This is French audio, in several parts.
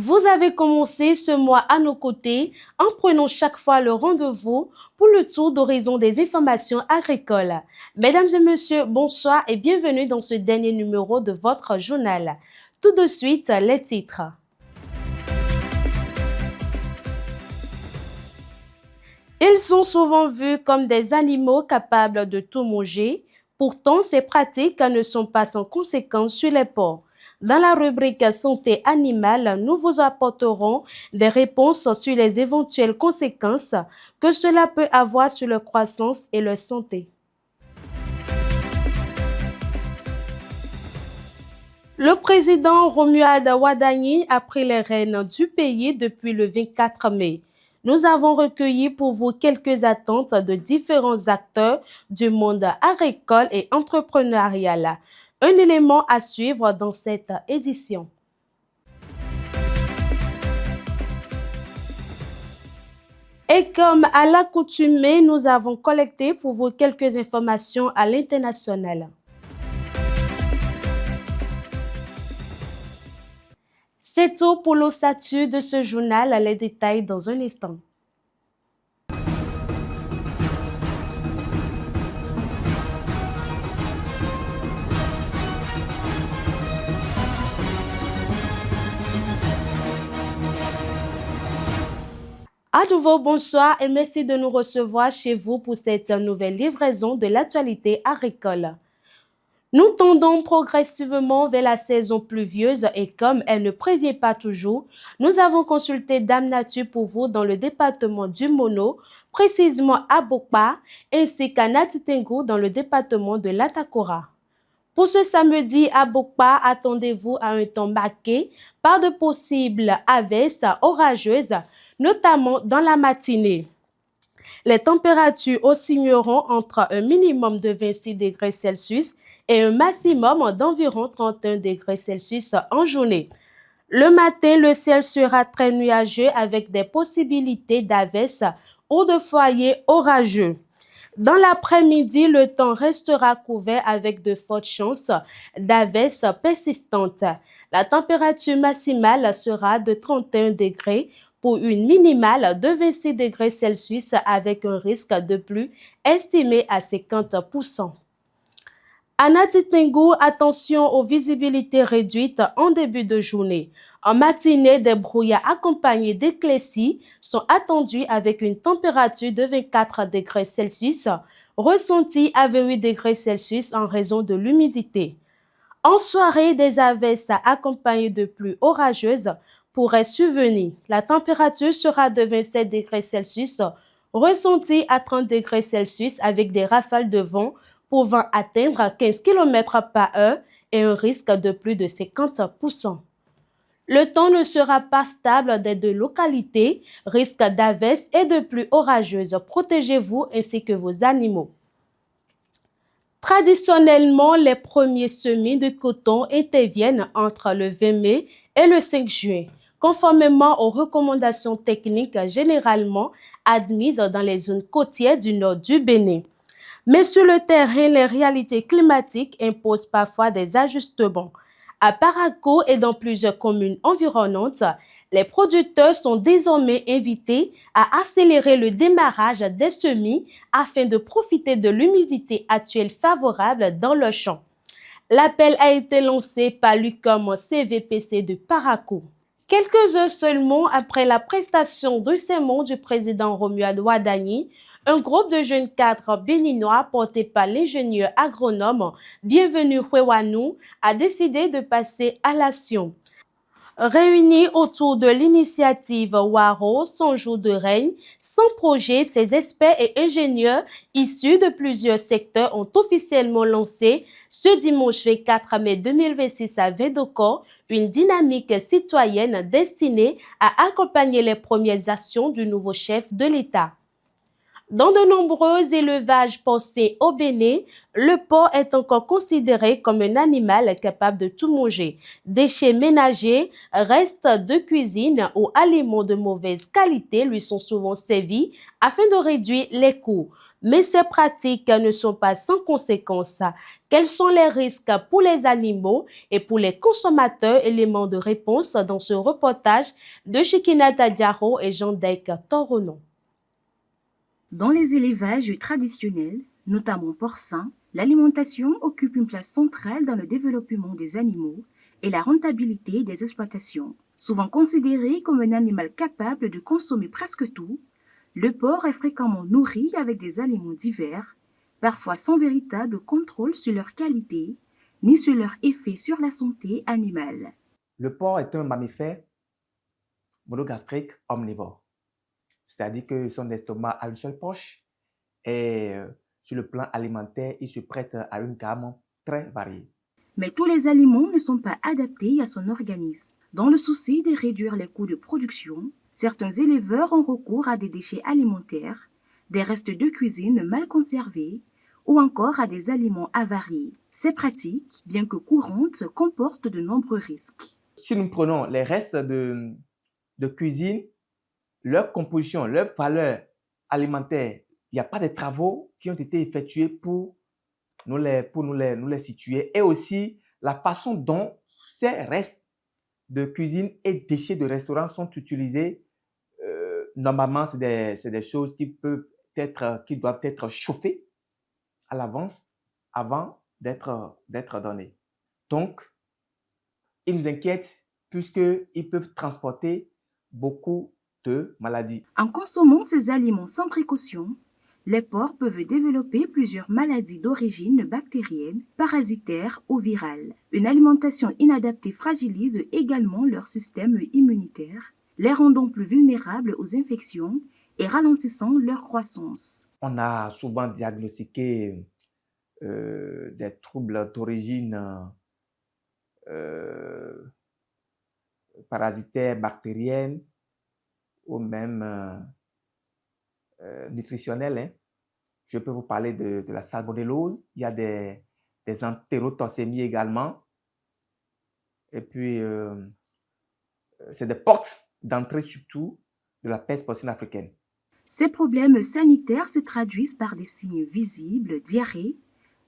Vous avez commencé ce mois à nos côtés en prenant chaque fois le rendez-vous pour le tour d'horizon des informations agricoles. Mesdames et messieurs, bonsoir et bienvenue dans ce dernier numéro de votre journal. Tout de suite, les titres. Ils sont souvent vus comme des animaux capables de tout manger. Pourtant, ces pratiques ne sont pas sans conséquences sur les porcs. Dans la rubrique santé animale, nous vous apporterons des réponses sur les éventuelles conséquences que cela peut avoir sur leur croissance et leur santé. Le président Romuald Wadani a pris les rênes du pays depuis le 24 mai. Nous avons recueilli pour vous quelques attentes de différents acteurs du monde agricole et entrepreneurial. Un élément à suivre dans cette édition. Et comme à l'accoutumée, nous avons collecté pour vous quelques informations à l'international. C'est tout pour l'ossature de ce journal, les détails dans un instant. À nouveau, bonsoir et merci de nous recevoir chez vous pour cette nouvelle livraison de l'actualité agricole. Nous tendons progressivement vers la saison pluvieuse et comme elle ne prévient pas toujours, nous avons consulté Dame Nature pour vous dans le département du Mono, précisément à Bokpa, ainsi qu'à Natitengu dans le département de l'Atakora. Pour ce samedi à Bokpa, attendez-vous à un temps marqué par de possibles averses orageuses, notamment dans la matinée. Les températures oscilleront entre un minimum de 26 degrés Celsius et un maximum d'environ 31 degrés Celsius en journée. Le matin, le ciel sera très nuageux avec des possibilités d'averses ou de foyers orageux. Dans l'après-midi, le temps restera couvert avec de fortes chances d'averses persistantes. La température maximale sera de 31 degrés pour une minimale de 26 degrés Celsius avec un risque de pluie estimé à 50%. À Natitengu, attention aux visibilités réduites en début de journée. En matinée, des brouillards accompagnés d'éclaircies sont attendus avec une température de 24 degrés Celsius, ressentie à 28 degrés Celsius en raison de l'humidité. En soirée, des averses accompagnées de pluies orageuses pourraient survenir. La température sera de 27 degrés Celsius, ressentie à 30 degrés Celsius avec des rafales de vent pouvant atteindre 15 km par heure et un risque de plus de 50%. Le temps ne sera pas stable dans de localités, risque d'averses et de pluies orageuses. Protégez-vous ainsi que vos animaux. Traditionnellement, les premiers semis de coton interviennent entre le 20 mai et le 5 juin, conformément aux recommandations techniques généralement admises dans les zones côtières du nord du Bénin. Mais sur le terrain, les réalités climatiques imposent parfois des ajustements. À Parakou et dans plusieurs communes environnantes, les producteurs sont désormais invités à accélérer le démarrage des semis afin de profiter de l'humidité actuelle favorable dans le champ. L'appel a été lancé par l'UCOM CVPC de Parakou. Quelques heures seulement après la prestation de serment du président Romuald Wadani, un groupe de jeunes cadres béninois porté par l'ingénieur agronome Bienvenu Huewanou a décidé de passer à l'action. Réunis autour de l'initiative Waro, 100 jours de règne, 100 projets, ces experts et ingénieurs issus de plusieurs secteurs ont officiellement lancé ce dimanche 24 mai 2026 à Védoko une dynamique citoyenne destinée à accompagner les premières actions du nouveau chef de l'État. Dans de nombreux élevages porcins au Bénin, le porc est encore considéré comme un animal capable de tout manger. Déchets ménagers, restes de cuisine ou aliments de mauvaise qualité lui sont souvent servis afin de réduire les coûts. Mais ces pratiques ne sont pas sans conséquences. Quels sont les risques pour les animaux et pour les consommateurs? Éléments de réponse dans ce reportage de Chikinata Diaro et Jean-Dec Toronon. Dans les élevages traditionnels, notamment porcins, l'alimentation occupe une place centrale dans le développement des animaux et la rentabilité des exploitations. Souvent considéré comme un animal capable de consommer presque tout, le porc est fréquemment nourri avec des aliments divers, parfois sans véritable contrôle sur leur qualité ni sur leur effet sur la santé animale. Le porc est un mammifère monogastrique omnivore. C'est-à-dire que son estomac a une seule poche et sur le plan alimentaire, il se prête à une gamme très variée. Mais tous les aliments ne sont pas adaptés à son organisme. Dans le souci de réduire les coûts de production, certains éleveurs ont recours à des déchets alimentaires, des restes de cuisine mal conservés ou encore à des aliments avariés. Ces pratiques, bien que courantes, comportent de nombreux risques. Si nous prenons les restes de cuisine, leur composition, leur valeur alimentaire, il n'y a pas de travaux qui ont été effectués pour nous les situer. Et aussi, la façon dont ces restes de cuisine et déchets de restaurant sont utilisés, normalement, c'est des choses qui doivent être chauffées à l'avance avant d'être données. Donc, ils nous inquiètent puisqu'ils peuvent transporter beaucoup de maladies. En consommant ces aliments sans précaution, les porcs peuvent développer plusieurs maladies d'origine bactérienne, parasitaire ou virale. Une alimentation inadaptée fragilise également leur système immunitaire, les rendant plus vulnérables aux infections et ralentissant leur croissance. On a souvent diagnostiqué des troubles d'origine parasitaire, bactérienne ou même nutritionnelle. Hein. Je peux vous parler de la salmonellose. Il y a des entérotoxémies également. Et puis, c'est des portes d'entrée surtout de la peste porcine africaine. Ces problèmes sanitaires se traduisent par des signes visibles, diarrhée,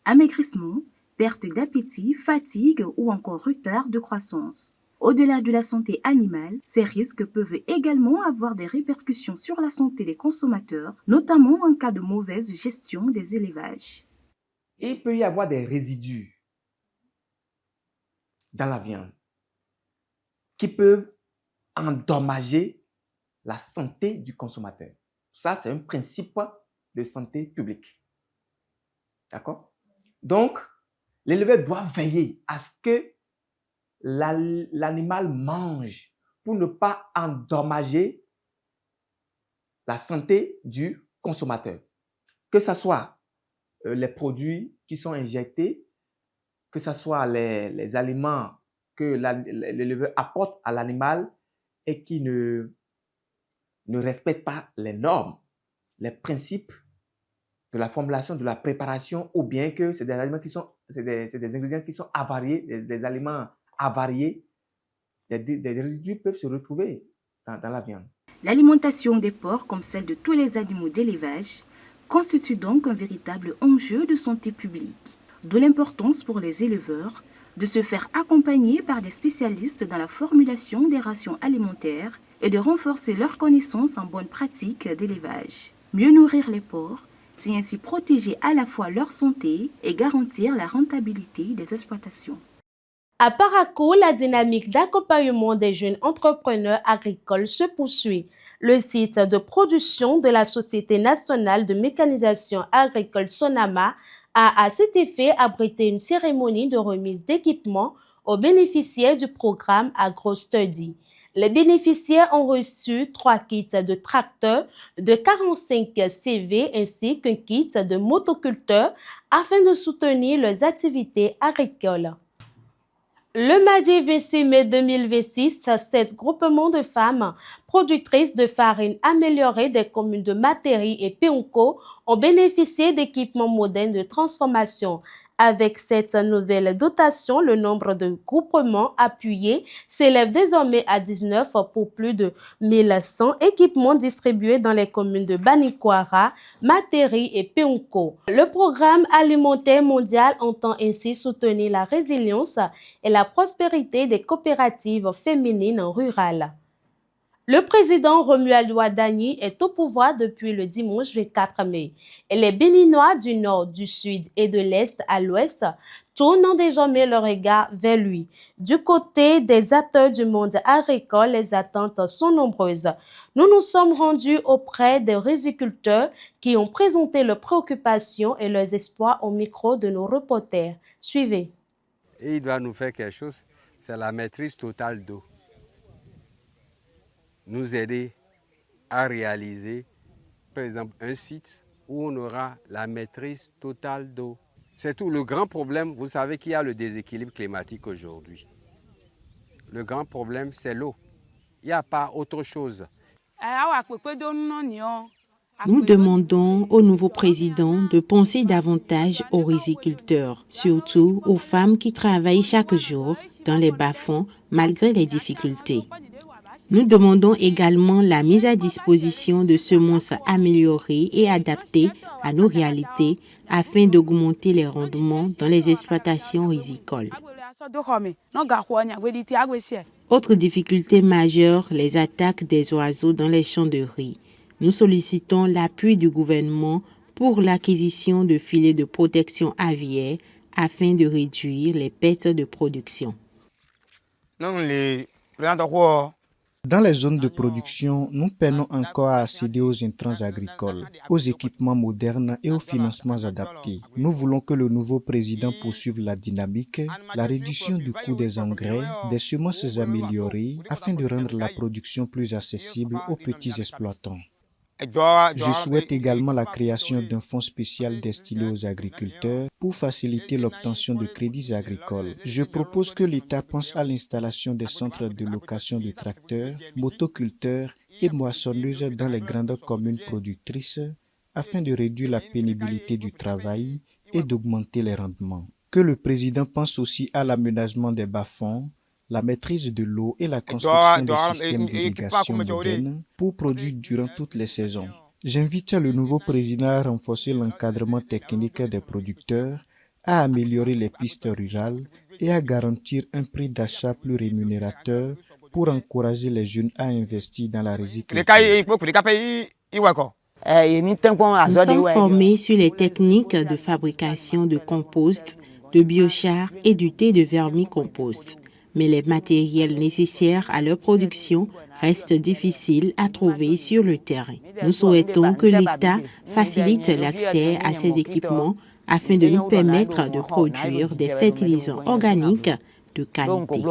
amaigrissement, perte d'appétit, fatigue ou encore retard de croissance. Au-delà de la santé animale, ces risques peuvent également avoir des répercussions sur la santé des consommateurs, notamment en cas de mauvaise gestion des élevages. Il peut y avoir des résidus dans la viande qui peuvent endommager la santé du consommateur. Ça, c'est un principe de santé publique. D'accord? Donc, l'éleveur doit veiller à ce que l'animal mange pour ne pas endommager la santé du consommateur. Que ce soit les produits qui sont injectés, que ce soit les aliments que l'éleveur apporte à l'animal et qui ne respectent pas les normes, les principes de la formulation, de la préparation, ou bien que c'est des aliments c'est des ingrédients qui sont avariés, des aliments avariés, des résidus peuvent se retrouver dans la viande. L'alimentation des porcs, comme celle de tous les animaux d'élevage, constitue donc un véritable enjeu de santé publique, d'où l'importance pour les éleveurs de se faire accompagner par des spécialistes dans la formulation des rations alimentaires et de renforcer leurs connaissances en bonnes pratiques d'élevage. Mieux nourrir les porcs, c'est ainsi protéger à la fois leur santé et garantir la rentabilité des exploitations. À Parakou, la dynamique d'accompagnement des jeunes entrepreneurs agricoles se poursuit. Le site de production de la Société nationale de mécanisation agricole Sonama a à cet effet abrité une cérémonie de remise d'équipements aux bénéficiaires du programme AgroStudy. Les bénéficiaires ont reçu 3 kits de tracteurs de 45 CV ainsi qu'un kit de motoculteurs afin de soutenir leurs activités agricoles. Le mardi 26 mai 2026, 7 groupements de femmes productrices de farine améliorée des communes de Materi et Peunko ont bénéficié d'équipements modernes de transformation. Avec cette nouvelle dotation, le nombre de groupements appuyés s'élève désormais à 19 pour plus de 1100 équipements distribués dans les communes de Banikwara, Materi et Peunko. Le programme alimentaire mondial entend ainsi soutenir la résilience et la prospérité des coopératives féminines rurales. Le président Romuald Wadani est au pouvoir depuis le dimanche 24 mai et les Béninois du nord, du sud et de l'est à l'ouest tournent désormais leur regard vers lui. Du côté des acteurs du monde agricole, les attentes sont nombreuses. Nous nous sommes rendus auprès des riziculteurs qui ont présenté leurs préoccupations et leurs espoirs au micro de nos reporters. Suivez. Et il doit nous faire quelque chose, c'est la maîtrise totale d'eau. Nous aider à réaliser, par exemple, un site où on aura la maîtrise totale d'eau. C'est tout. Le grand problème, vous savez qu'il y a le déséquilibre climatique aujourd'hui. Le grand problème, c'est l'eau. Il n'y a pas autre chose. Nous demandons au nouveau président de penser davantage aux riziculteurs, surtout aux femmes qui travaillent chaque jour dans les bas-fonds malgré les difficultés. Nous demandons également la mise à disposition de semences améliorées et adaptées à nos réalités afin d'augmenter les rendements dans les exploitations rizicoles. Autre difficulté majeure, les attaques des oiseaux dans les champs de riz. Nous sollicitons l'appui du gouvernement pour l'acquisition de filets de protection aviaire afin de réduire les pertes de production. Dans les zones de production, nous peinons encore à accéder aux intrants agricoles, aux équipements modernes et aux financements adaptés. Nous voulons que le nouveau président poursuive la dynamique, la réduction du coût des engrais, des semences améliorées, afin de rendre la production plus accessible aux petits exploitants. Je souhaite également la création d'un fonds spécial destiné aux agriculteurs pour faciliter l'obtention de crédits agricoles. Je propose que l'État pense à l'installation des centres de location de tracteurs, motoculteurs et moissonneuses dans les grandes communes productrices afin de réduire la pénibilité du travail et d'augmenter les rendements. Que le président pense aussi à l'aménagement des bas-fonds, la maîtrise de l'eau et la construction des systèmes d'irrigation modernes pour produire durant toutes les saisons. J'invite le nouveau président à renforcer l'encadrement technique des producteurs, à améliorer les pistes rurales et à garantir un prix d'achat plus rémunérateur pour encourager les jeunes à investir dans la riziculture. Nous sommes formés sur les techniques de fabrication de compost, de biochar et du thé de vermicompost. Mais les matériels nécessaires à leur production restent difficiles à trouver sur le terrain. Nous souhaitons que l'État facilite l'accès à ces équipements afin de nous permettre de produire des fertilisants organiques de qualité.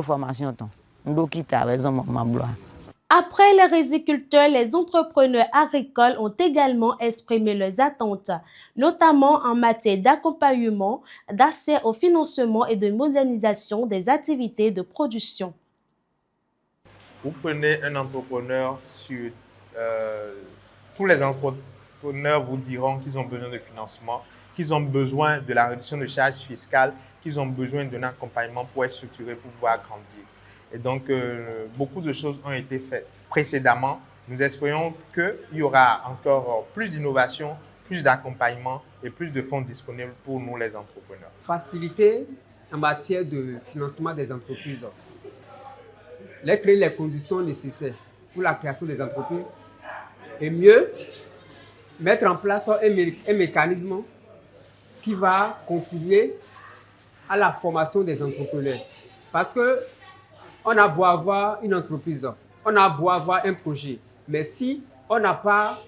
Après les riziculteurs, les entrepreneurs agricoles ont également exprimé leurs attentes, notamment en matière d'accompagnement, d'accès au financement et de modernisation des activités de production. Vous prenez un entrepreneur tous les entrepreneurs vous diront qu'ils ont besoin de financement, qu'ils ont besoin de la réduction de charges fiscales, qu'ils ont besoin d'un accompagnement pour être structurés, pour pouvoir grandir. Et donc, beaucoup de choses ont été faites précédemment. Nous espérons qu'il y aura encore plus d'innovation, plus d'accompagnement et plus de fonds disponibles pour nous, les entrepreneurs. Faciliter en matière de financement des entreprises. Les créer les conditions nécessaires pour la création des entreprises et mieux mettre en place un mécanisme qui va contribuer à la formation des entrepreneurs. Parce que on a beau avoir une entreprise, on a beau avoir un projet, mais si on n'a pas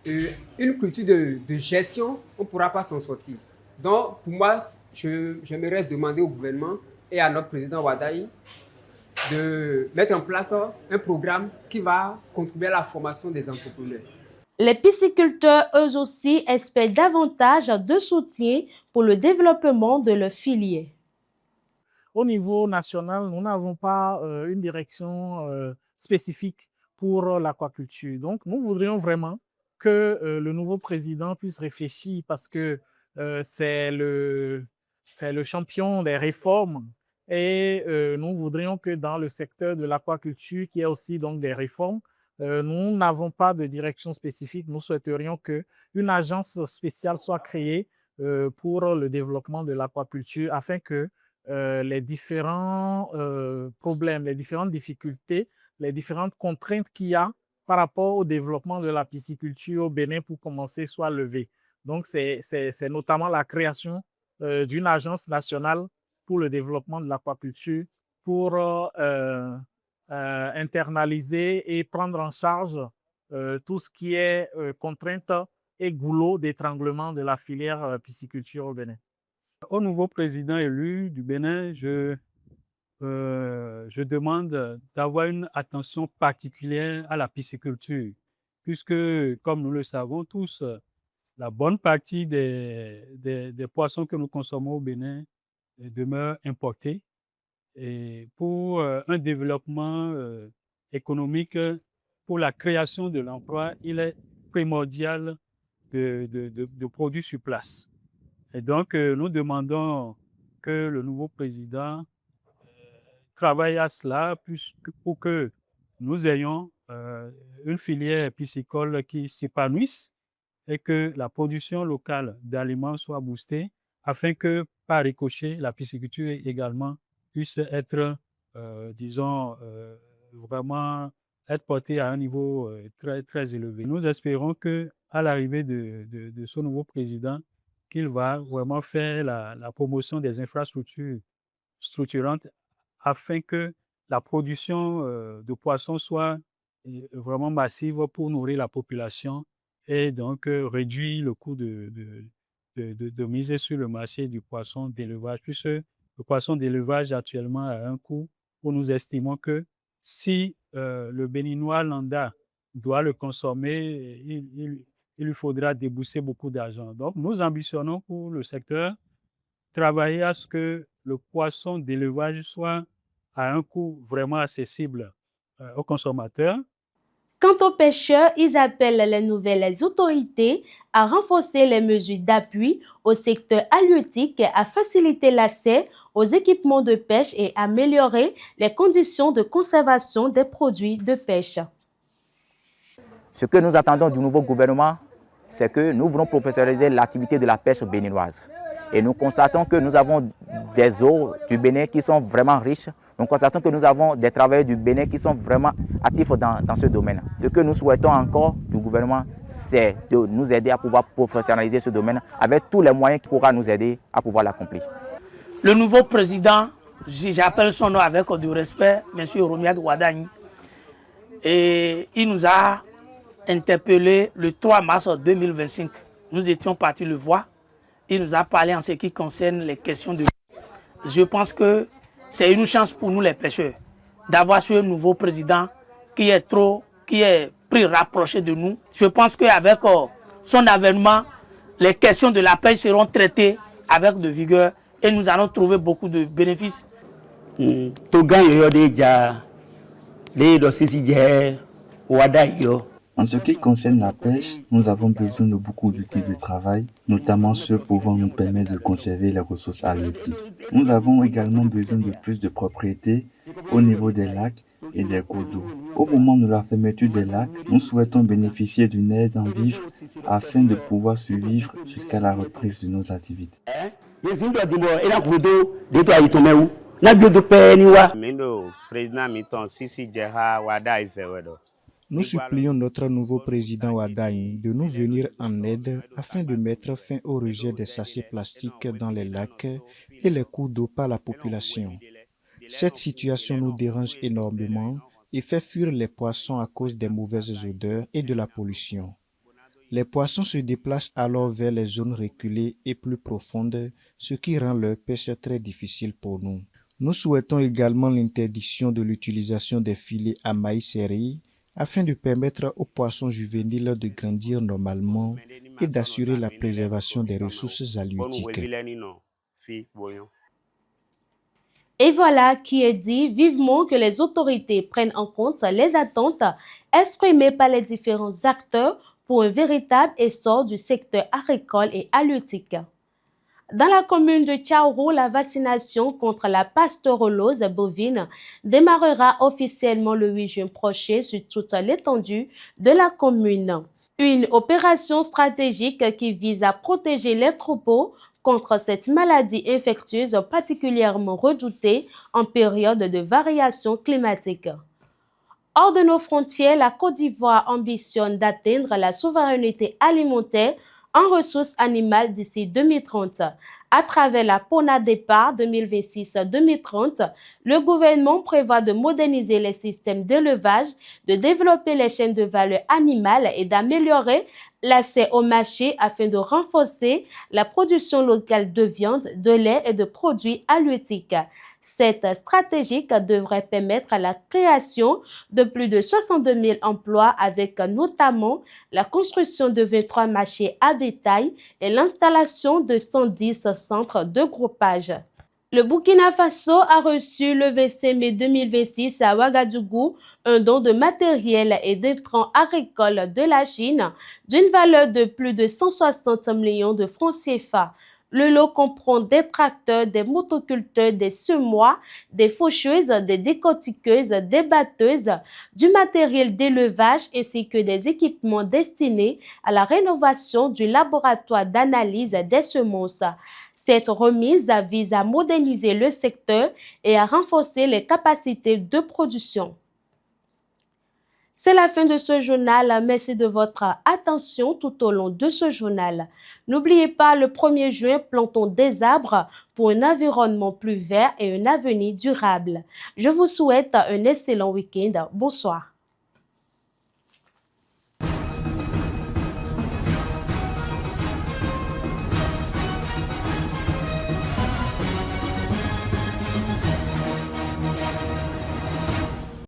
une culture de gestion, on ne pourra pas s'en sortir. Donc, pour moi, j'aimerais demander au gouvernement et à notre président Wadayi de mettre en place un programme qui va contribuer à la formation des entrepreneurs. Les pisciculteurs, eux aussi, espèrent davantage de soutien pour le développement de leur filière. au niveau national, nous n'avons pas une direction spécifique pour l'aquaculture. Donc, nous voudrions vraiment que le nouveau président puisse réfléchir parce que c'est le champion des réformes et nous voudrions que dans le secteur de l'aquaculture, qu'il y ait aussi donc des réformes. Nous n'avons pas de direction spécifique. Nous souhaiterions qu'une agence spéciale soit créée pour le développement de l'aquaculture afin que les différents problèmes, les différentes difficultés, les différentes contraintes qu'il y a par rapport au développement de la pisciculture au Bénin pour commencer soient levées. Donc, c'est notamment la création d'une agence nationale pour le développement de l'aquaculture pour internaliser et prendre en charge tout ce qui est contrainte et goulot d'étranglement de la filière pisciculture au Bénin. Au nouveau président élu du Bénin, je demande d'avoir une attention particulière à la pisciculture, puisque, comme nous le savons tous, la bonne partie des poissons que nous consommons au Bénin demeure importés. Et pour un développement économique, pour la création de l'emploi, il est primordial de produire sur place. Et donc, nous demandons que le nouveau président travaille à cela pour que nous ayons une filière piscicole qui s'épanouisse et que la production locale d'aliments soit boostée afin que, par ricochet, la pisciculture également puisse être, disons, vraiment être portée à un niveau très, très élevé. Nous espérons qu'à l'arrivée de ce nouveau président, qu'il va vraiment faire la promotion des infrastructures structurantes afin que la production de poissons soit vraiment massive pour nourrir la population et donc réduire le coût de miser sur le marché du poisson d'élevage, puisque le poisson d'élevage actuellement a un coût où nous estimons que si le Béninois lambda doit le consommer, il lui faudra débourser beaucoup d'argent. Donc, nous ambitionnons pour le secteur travailler à ce que le poisson d'élevage soit à un coût vraiment accessible aux consommateurs. Quant aux pêcheurs, ils appellent les nouvelles autorités à renforcer les mesures d'appui au secteur halieutique, à faciliter l'accès aux équipements de pêche et améliorer les conditions de conservation des produits de pêche. Ce que nous attendons du nouveau gouvernement, c'est que nous voulons professionnaliser l'activité de la pêche béninoise. Et nous constatons que nous avons des eaux du Bénin qui sont vraiment riches. Nous constatons que nous avons des travailleurs du Bénin qui sont vraiment actifs dans ce domaine. Ce que nous souhaitons encore du gouvernement, c'est de nous aider à pouvoir professionnaliser ce domaine avec tous les moyens qui pourront nous aider à pouvoir l'accomplir. Le nouveau président, j'appelle son nom avec du respect, M. Romiad Wadani, et il nous a interpellé le 3 mars 2025. Nous étions partis le voir. Il nous a parlé en ce qui concerne les questions de... Je pense que c'est une chance pour nous les pêcheurs d'avoir ce nouveau président qui est plus rapproché de nous. Je pense qu'avec son avènement, les questions de la pêche seront traitées avec de vigueur et nous allons trouver beaucoup de bénéfices. En ce qui concerne la pêche, nous avons besoin de beaucoup d'outils de travail, notamment ceux pouvant nous permettre de conserver les ressources halieutiques. Nous avons également besoin de plus de propriétés au niveau des lacs et des cours d'eau. Au moment de la fermeture des lacs, nous souhaitons bénéficier d'une aide en vivres afin de pouvoir survivre jusqu'à la reprise de nos activités. Nous supplions notre nouveau président Wadaï de nous venir en aide afin de mettre fin au rejet des sachets plastiques dans les lacs et les cours d'eau par la population. Cette situation nous dérange énormément et fait fuir les poissons à cause des mauvaises odeurs et de la pollution. Les poissons se déplacent alors vers les zones reculées et plus profondes, ce qui rend leur pêche très difficile pour nous. Nous souhaitons également l'interdiction de l'utilisation des filets à maïs serré afin de permettre aux poissons juvéniles de grandir normalement et d'assurer la préservation des ressources halieutiques. Et voilà qui est dit, vivement que les autorités prennent en compte les attentes exprimées par les différents acteurs pour un véritable essor du secteur agricole et halieutique. Dans la commune de Tchaourou, la vaccination contre la pasteurellose bovine démarrera officiellement le 8 juin prochain sur toute l'étendue de la commune. Une opération stratégique qui vise à protéger les troupeaux contre cette maladie infectieuse particulièrement redoutée en période de variation climatique. Hors de nos frontières, la Côte d'Ivoire ambitionne d'atteindre la souveraineté alimentaire en ressources animales d'ici 2030. À travers la PONA Départ 2026-2030, le gouvernement prévoit de moderniser les systèmes d'élevage, de développer les chaînes de valeur animale et d'améliorer l'accès au marché afin de renforcer la production locale de viande, de lait et de produits halieutiques. Cette stratégie devrait permettre la création de plus de 62 000 emplois avec notamment la construction de 23 marchés à bétail et l'installation de 110 centres de groupage. Le Burkina Faso a reçu le 25 mai 2026 à Ouagadougou un don de matériel et d'intrants agricoles de la Chine d'une valeur de plus de 160 millions de francs CFA. Le lot comprend des tracteurs, des motoculteurs, des semoirs, des faucheuses, des décortiqueuses, des batteuses, du matériel d'élevage ainsi que des équipements destinés à la rénovation du laboratoire d'analyse des semences. Cette remise vise à moderniser le secteur et à renforcer les capacités de production. C'est la fin de ce journal. Merci de votre attention tout au long de ce journal. N'oubliez pas, le 1er juin, plantons des arbres pour un environnement plus vert et un avenir durable. Je vous souhaite un excellent week-end. Bonsoir.